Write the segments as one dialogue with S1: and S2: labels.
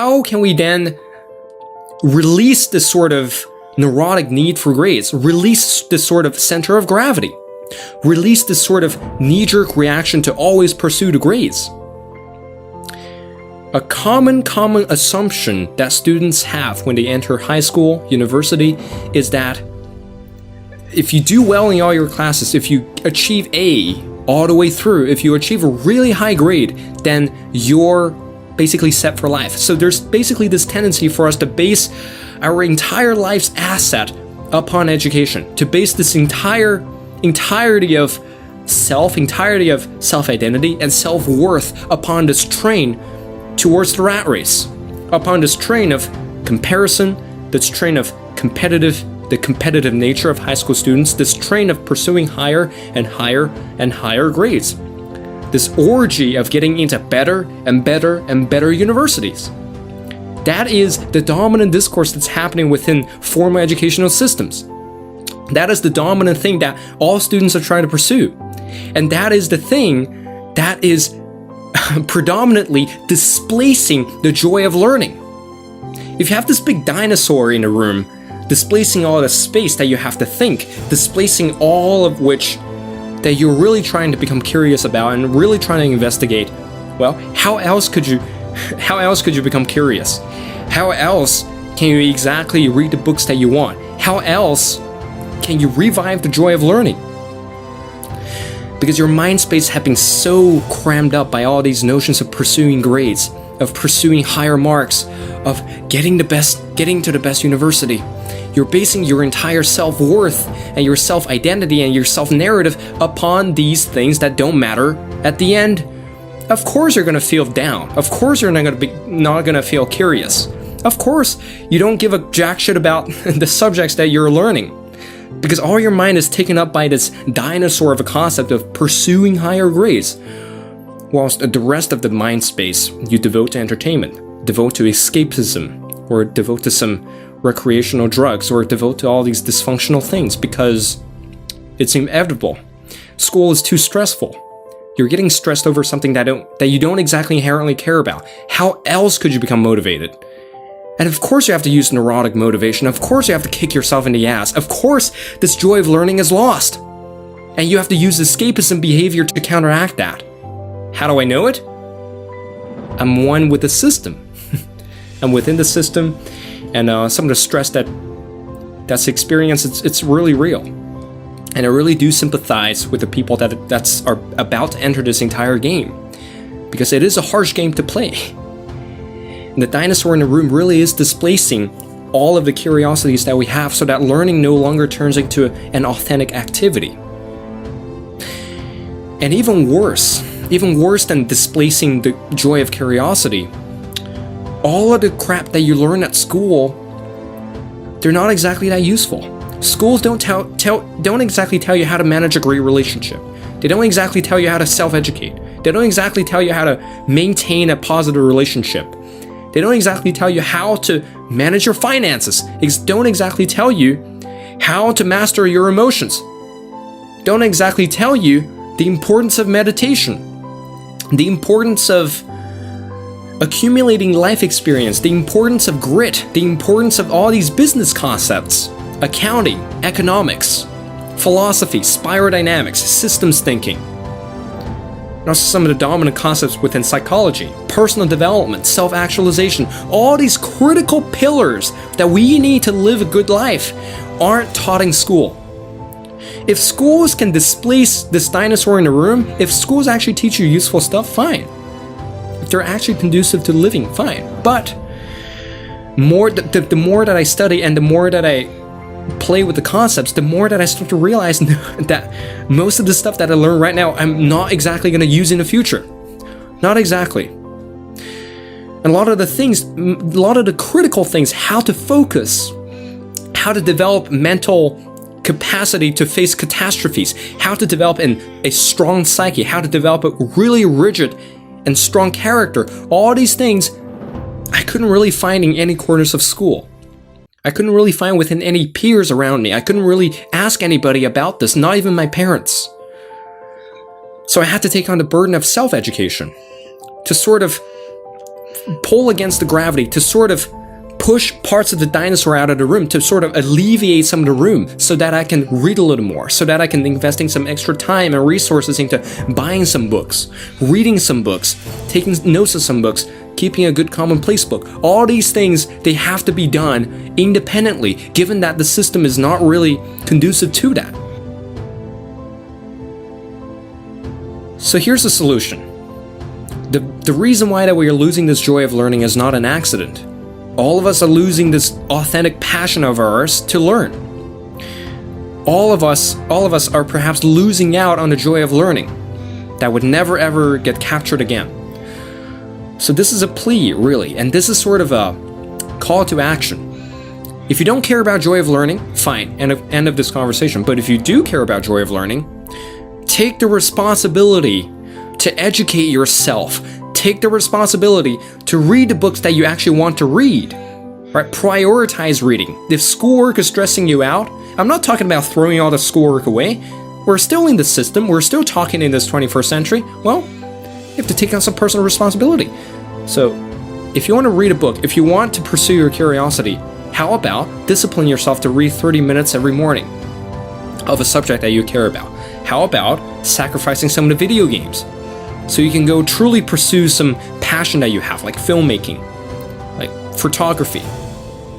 S1: how can we then release this sort of neurotic need for grades, release this sort of center of gravity, release this sort of knee-jerk reaction to always pursue the grades? A common assumption that students have when they enter high school, university, is that if you do well in all your classes, if you achieve A all the way through, if you achieve a really high grade, then you're basically set for life. So there's basically this tendency for us to base our entire life's asset upon education, to base this entirety of self-identity and self-worth upon this train towards the rat race, upon this train of comparison, this train of the competitive nature of high school students, this train of pursuing higher and higher and higher grades, this orgy of getting into better and better and better universities. That is the dominant discourse that's happening within formal educational systems. That is the dominant thing that all students are trying to pursue. And that is the thing that is predominantly displacing the joy of learning. If you have this big dinosaur in a room, displacing all the space that you have to think, displacing all of which that you're really trying to become curious about and really trying to investigate, well, how else could you become curious? How else can you exactly read the books that you want? How else can you revive the joy of learning? Because your mind space has been so crammed up by all these notions of pursuing grades, of pursuing higher marks, of getting to the best university. You're basing your entire self-worth and your self-identity and your self-narrative upon these things that don't matter at the end. Of course you're going to feel down. Of course you're not going to feel curious. Of course you don't give a jack shit about the subjects that you're learning. Because all your mind is taken up by this dinosaur of a concept of pursuing higher grades, whilst the rest of the mind space you devote to entertainment, devote to escapism, or devote to some recreational drugs, or devote to all these dysfunctional things because it's inevitable. School is too stressful. You're getting stressed over something that you don't exactly inherently care about. How else could you become motivated? And of course you have to use neurotic motivation. Of course you have to kick yourself in the ass. Of course this joy of learning is lost. And you have to use escapism behavior to counteract that. How do I know it? I'm one with the system. I'm within the system, and some of the stress that's experienced, it's really real. And I really do sympathize with the people that are about to enter this entire game, because it is a harsh game to play. And the dinosaur in the room really is displacing all of the curiosities that we have so that learning no longer turns into an authentic activity. And even worse than displacing the joy of curiosity, all of the crap that you learn at school, they're not exactly that useful. Schools don't exactly tell you how to manage a great relationship. They don't exactly tell you how to self-educate. They don't exactly tell you how to maintain a positive relationship. They don't exactly tell you how to manage your finances. They don't exactly tell you how to master your emotions. Don't exactly tell you the importance of meditation, the importance of accumulating life experience, the importance of grit, the importance of all these business concepts, accounting, economics, philosophy, spirodynamics, systems thinking. And also some of the dominant concepts within psychology, personal development, self-actualization, all these critical pillars that we need to live a good life aren't taught in school. If schools can displace this dinosaur in the room, if schools actually teach you useful stuff, fine. If they're actually conducive to living, fine. But the more that I study and the more that I play with the concepts, the more that I start to realize that most of the stuff that I learn right now, I'm not exactly going to use in the future. Not exactly. And a lot of the critical things, how to focus, how to develop mental capacity to face catastrophes, how to develop a strong psyche, how to develop a really rigid and strong character, all these things I couldn't really find in any corners of school. I couldn't really find within any peers around me. I couldn't really ask anybody about this, not even my parents. So I had to take on the burden of self-education to sort of pull against the gravity to sort of push parts of the dinosaur out of the room, to sort of alleviate some of the room so that I can read a little more, so that I can investing some extra time and resources into buying some books, reading some books, taking notes of some books, keeping a good commonplace book. All these things, they have to be done independently, given that the system is not really conducive to that. So here's the solution. The reason why that we are losing this joy of learning is not an accident. All of us are losing this authentic passion of ours to learn. All of us are perhaps losing out on the joy of learning that would never ever get captured again. So this is a plea, really, and this is sort of a call to action. If you don't care about joy of learning, fine, end of this conversation. But if you do care about joy of learning, take the responsibility to educate yourself. Take the responsibility to read the books that you actually want to read. Right? Prioritize reading. If schoolwork is stressing you out, I'm not talking about throwing all the schoolwork away. We're still in the system. We're still talking in this 21st century. Well, you have to take on some personal responsibility. So, if you want to read a book, if you want to pursue your curiosity, how about discipline yourself to read 30 minutes every morning of a subject that you care about? How about sacrificing some of the video games so you can go truly pursue some passion that you have, like filmmaking, like photography,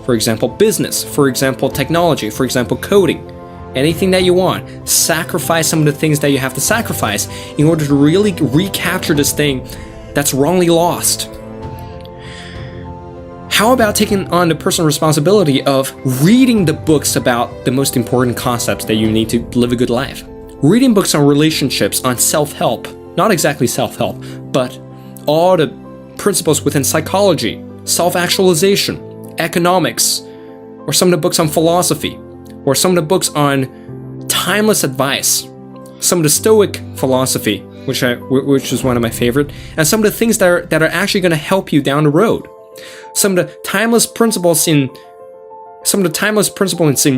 S1: for example, business, for example, technology, for example, coding, anything that you want. Sacrifice some of the things that you have to sacrifice in order to really recapture this thing that's wrongly lost. How about taking on the personal responsibility of reading the books about the most important concepts that you need to live a good life? Reading books on relationships, on self-help, not exactly self-help, but all the principles within psychology, self-actualization, economics, or some of the books on philosophy, or some of the books on timeless advice, some of the Stoic philosophy, which is one of my favorite, and some of the things that are actually going to help you down the road. Some of the timeless principles in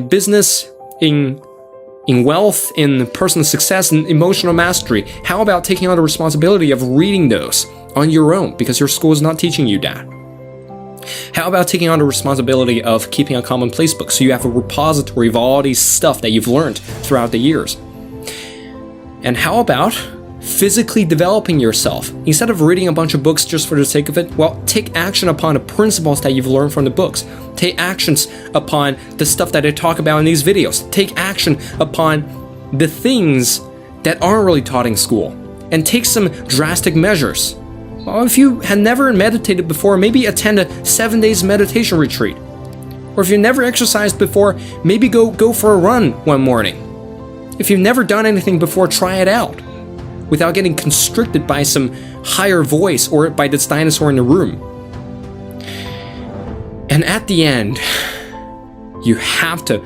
S1: business, in wealth, in personal success, and emotional mastery. How about taking on the responsibility of reading those on your own because your school is not teaching you that? How about taking on the responsibility of keeping a commonplace book so you have a repository of all these stuff that you've learned throughout the years? And how about physically developing yourself? Instead of reading a bunch of books just for the sake of it, well, take action upon the principles that you've learned from the books. Take actions upon the stuff that I talk about in these videos. Take action upon the things that aren't really taught in school. And take some drastic measures. Well, if you had never meditated before, maybe attend a 7 days meditation retreat. Or if you've never exercised before, maybe go for a run one morning. If you've never done anything before, try it out without getting constricted by some higher voice or by this dinosaur in the room. And at the end, you have to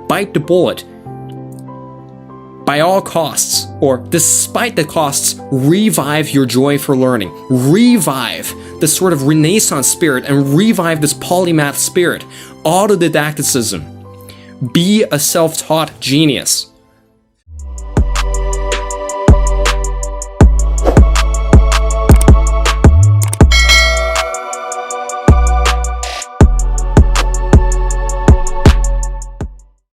S1: bite the bullet by all costs, or despite the costs, revive your joy for learning. Revive this sort of Renaissance spirit and revive this polymath spirit, autodidacticism. Be a self-taught genius.